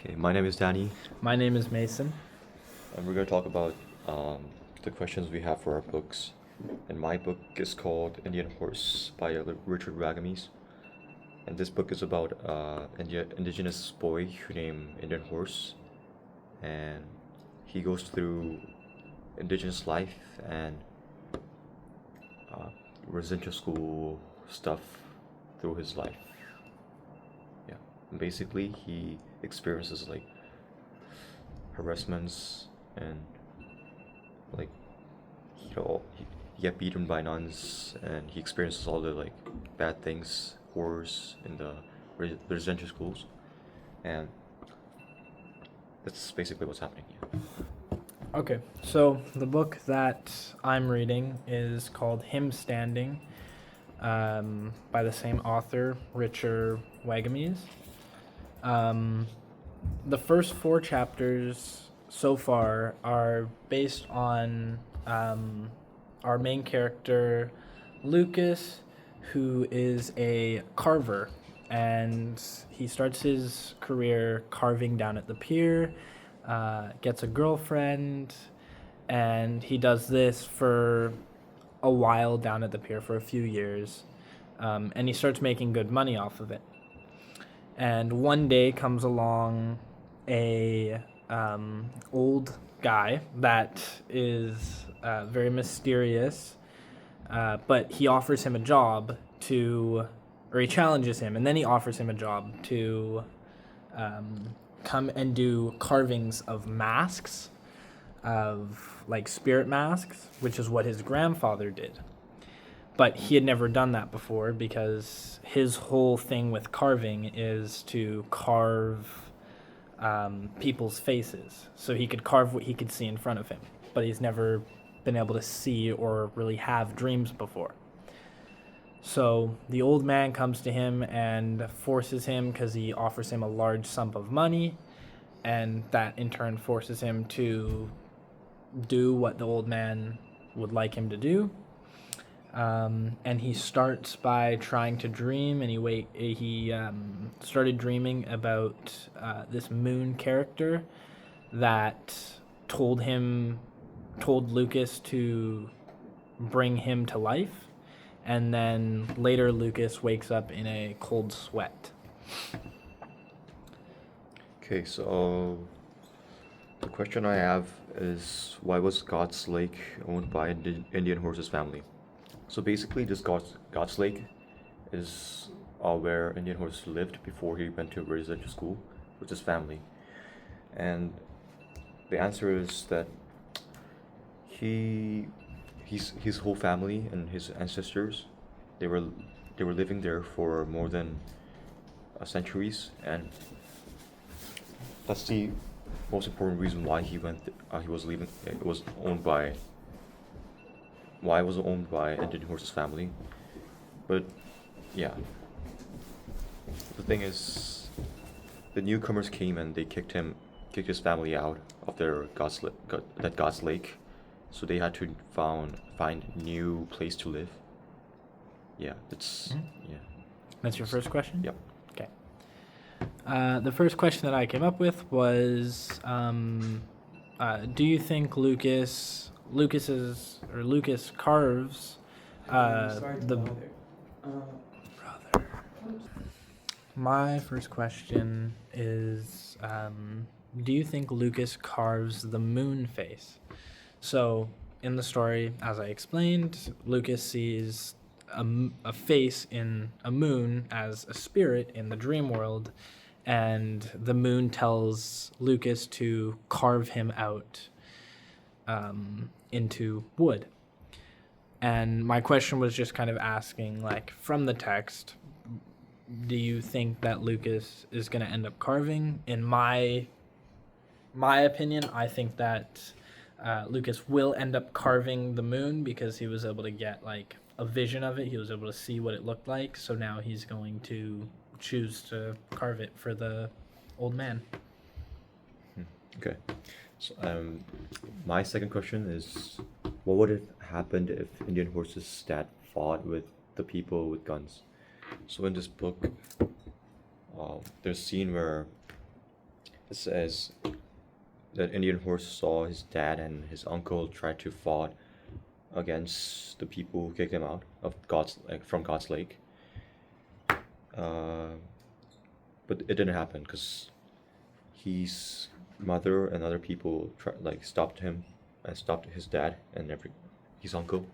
Okay, my name is Danny, My name is Mason. and we're going to talk about the questions we have for our books. And my book is called Indian Horse by Richard Wagamis. And this book is about indigenous boy who named Indian Horse, and he goes through indigenous life and uh, residential school stuff through his life. Yeah, and basically he experiences like harassments and like he get beaten by nuns, and he experiences all the like bad things, horrors in the residential schools, and that's basically what's happening here. Okay, so the book that I'm reading is called Him Standing by the same author, Richard Wagamis. The first four chapters so far are based on our main character, Lucas, who is a carver. And he starts his career carving down at the pier, gets a girlfriend, and he does this for a while down at the pier for a few years. And he starts making good money off of it. And one day comes along a old guy that is very mysterious, but he offers him a job or he challenges him, and then he offers him a job to come and do carvings of masks, of like spirit masks, which is what his grandfather did. But he had never done that before because his whole thing with carving is to carve people's faces. So he could carve what he could see in front of him, but he's never been able to see or really have dreams before. So the old man comes to him and forces him, because he offers him a large sum of money, and that in turn forces him to do what the old man would like him to do. And he starts by trying to dream, and he started dreaming about this moon character that told Lucas to bring him to life, and then later Lucas wakes up in a cold sweat. Okay, so the question I have is, why was God's Lake owned by Indian Horse's family? So basically, this God's Lake is where Indian Horse lived before he went to residential school with his family. And the answer is that his whole family and his ancestors, they were living there for more than centuries, and that's the most important reason why he went. He was leaving. It was owned by. Why it was owned by Indian Horse's family, but yeah. The thing is, the newcomers came and they kicked his family out of their God's Lake, so they had to find new place to live. Yeah, it's yeah. That's your first question? Yep. Okay. The first question that I came up with was, do you think Lucas carves the brother? My first question is, do you think Lucas carves the moon face? So in the story, as I explained, Lucas sees a face in a moon as a spirit in the dream world, and the moon tells Lucas to carve him out into wood. And my question was just kind of asking, like, from the text, do you think that Lucas is going to end up carving? In my opinion, I think that Lucas will end up carving the moon because he was able to get like a vision of it. He was able to see what it looked like. So now he's going to choose to carve it for the old man. Okay. So, my second question is, what would have happened if Indian Horse's dad fought with the people with guns? So in this book, there's a scene where it says that Indian horse saw his dad and his uncle try to fought against the people who kicked him out of God's like from God's lake. Uh, but it didn't happen because his mother and other people stopped him and stopped his dad and his uncle.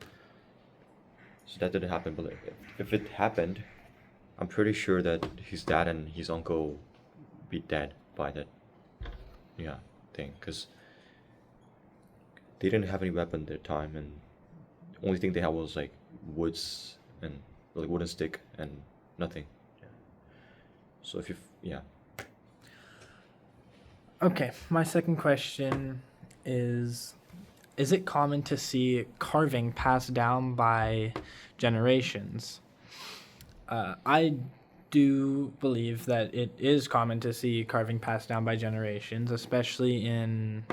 So that didn't happen. But like, if it happened, I'm pretty sure that his dad and his uncle be dead by that, yeah, thing. Because they didn't have any weapon at the time, and the only thing they had was like woods and like wooden stick and nothing. Yeah. So if you, yeah. Okay, my second question is it common to see carving passed down by generations? I do believe that it is common to see carving passed down by generations, especially in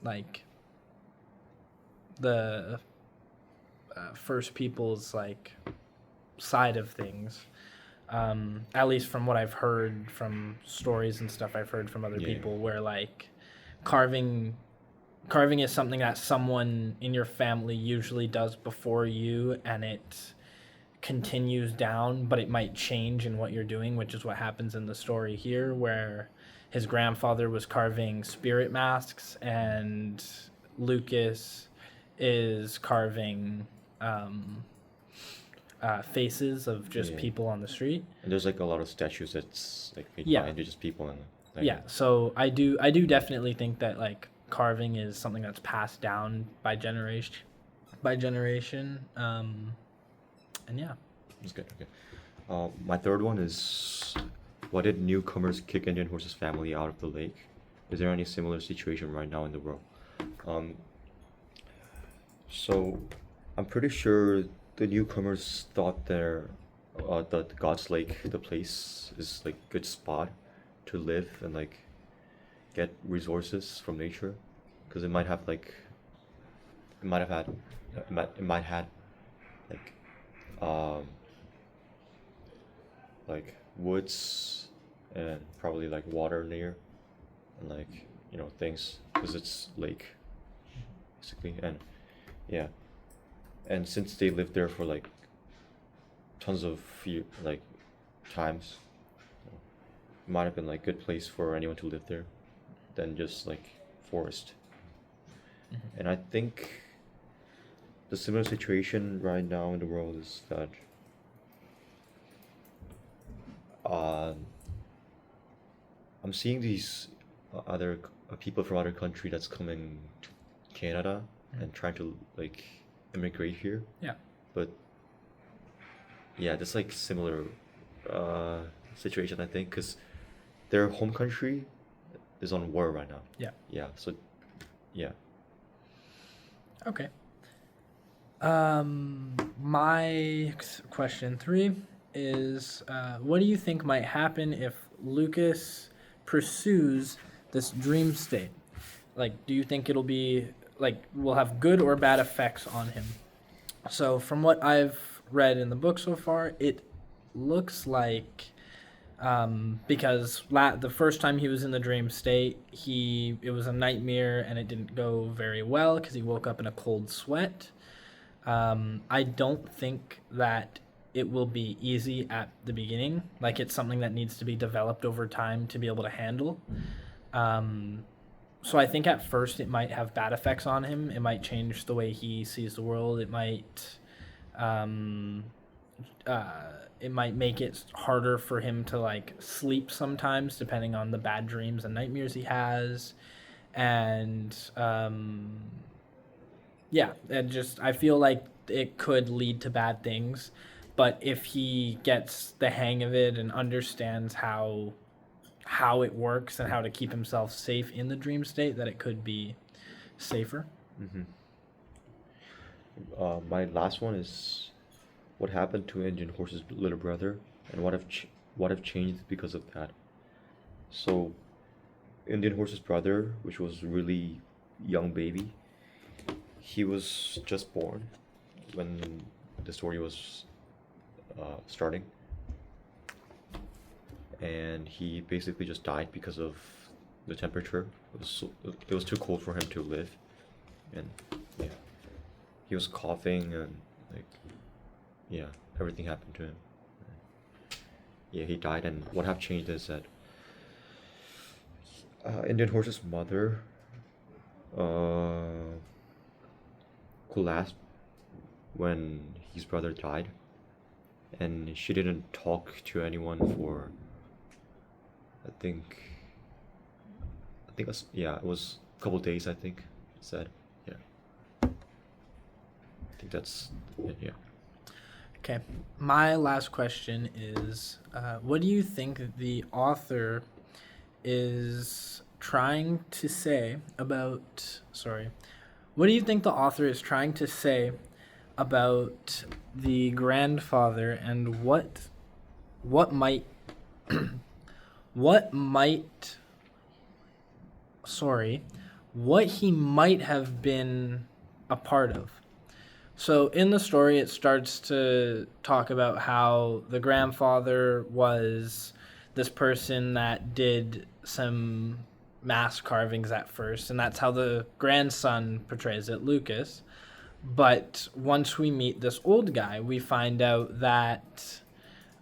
like the first people's like side of things. At least from what I've heard from stories and stuff I've heard from other Yeah. people, where like carving is something that someone in your family usually does before you, and it continues down, but it might change in what you're doing, which is what happens in the story here, where his grandfather was carving spirit masks and Lucas is carving faces of just Yeah. people on the street. And there's like a lot of statues that's like made Yeah. by indigenous people and like, Yeah, so I do definitely think that like carving is something that's passed down by generation. And yeah. That's good. Okay. My third one is, why did newcomers kick Indian Horse's family out of the lake? Is there any similar situation right now in the world? So I'm pretty sure the newcomers thought that God's Lake, the place, is like good spot to live and like get resources from nature, because it might have like it might had like um like woods and probably like water near and like things, because it's lake basically. And yeah, and since they lived there for like tons of like times, it might have been like good place for anyone to live there than just like forest. And I think the similar situation right now in the world is that I'm seeing these other people from other country that's coming to Canada and trying to like immigrate here. Yeah. But yeah, that's like similar situation, I think, because their home country is on war right now. Yeah. Yeah. So yeah. Okay. My question 3 is, what do you think might happen if Lucas pursues this dream state? Like, do you think it'll be like will have good or bad effects on him? So from what I've read in the book so far, it looks like because the first time he was in the dream state, it was a nightmare and it didn't go very well because he woke up in a cold sweat. I don't think that it will be easy at the beginning. Like, it's something that needs to be developed over time to be able to handle. So I think at first it might have bad effects on him. It might change the way he sees the world. It might make it harder for him to like sleep sometimes, depending on the bad dreams and nightmares he has. And I feel like it could lead to bad things. But if he gets the hang of it and understands how it works and how to keep himself safe in the dream state, that it could be safer. My last one is, what happened to Indian Horse's little brother, and what have changed because of that? So, Indian Horse's brother, which was really young baby, he was just born when the story was starting, and he basically just died because of the temperature. It was too cold for him to live, and yeah, he was coughing and like yeah, everything happened to him. Yeah, he died, and what have changed is that Indian Horse's mother uh, collapsed when his brother died, and she didn't talk to anyone for I think yeah, it was a couple days, I think it said. Yeah, I think that's it. Yeah. Okay. My last question is, what do you think the author is trying to say about? Sorry. What do you think the author is trying to say about the grandfather, and what might what might sorry, what he might have been a part of? So in the story, it starts to talk about how the grandfather was this person that did some mask carvings at first, and that's how the grandson portrays it, Lucas. But once we meet this old guy, we find out that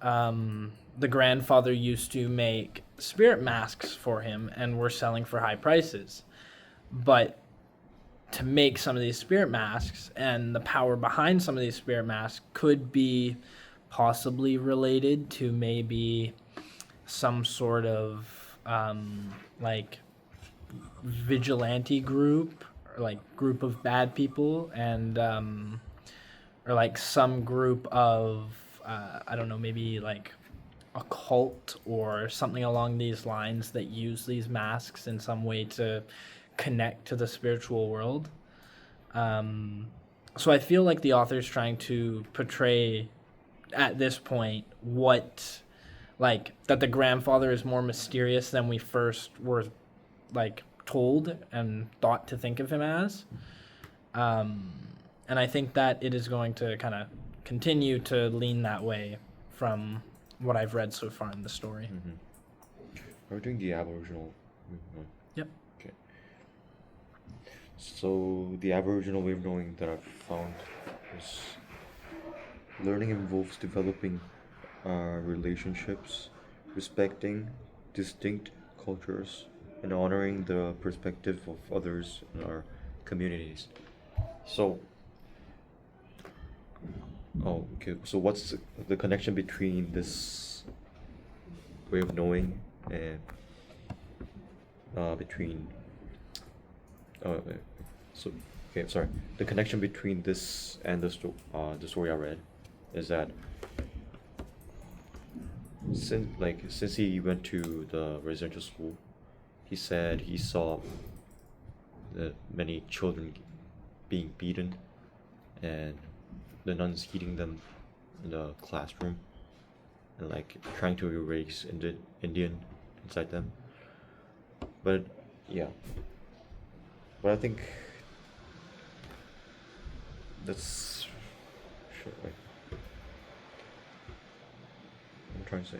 the grandfather used to make spirit masks for him and were selling for high prices. But to make some of these spirit masks, and the power behind some of these spirit masks could be possibly related to maybe some sort of like vigilante group, or like group of bad people, and or like some group of I don't know, maybe like a cult or something along these lines that use these masks in some way to connect to the spiritual world. So I feel like the author's trying to portray at this point what, like, that the grandfather is more mysterious than we first were like told and thought to think of him as. And I think that it is going to kind of continue to lean that way from what I've read so far in the story. Are we doing the Aboriginal? No. Yep. Okay. So the Aboriginal way of knowing that I've found is learning involves developing relationships, respecting distinct cultures, and honoring the perspective of others in our communities. So, oh, okay. So what's the connection between this way of knowing and between so okay, sorry. The connection between this and the story I read is that since he went to the residential school, he said he saw many children being beaten, and the nuns hitting them in the classroom, and like trying to erase Indian inside them. But yeah, but I think that's sure. Wait, I'm trying to say.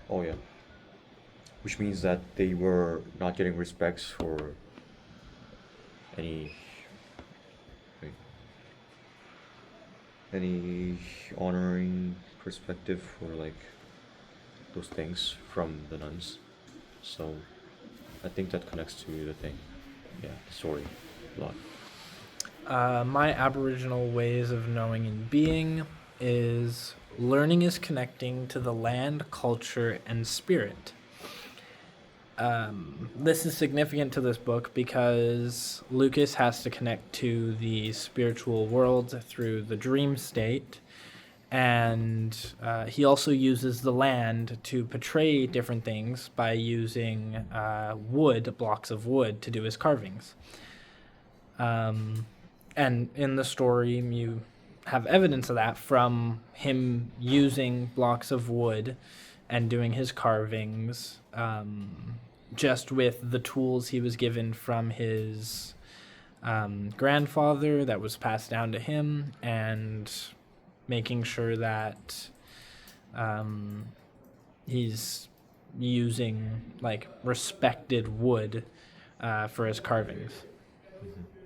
Oh yeah, which means that they were not getting respects for any wait, any honoring perspective for like those things from the nuns. So I think that connects to the thing. Yeah, the story a lot. My Aboriginal ways of knowing and being is learning is connecting to the land, culture, and spirit. This is significant to this book because Lucas has to connect to the spiritual world through the dream state, and he also uses the land to portray different things by using blocks of wood, to do his carvings. And in the story, you have evidence of that from him using blocks of wood and doing his carvings, just with the tools he was given from his grandfather that was passed down to him, and making sure that he's using like respected wood for his carvings. Mhm.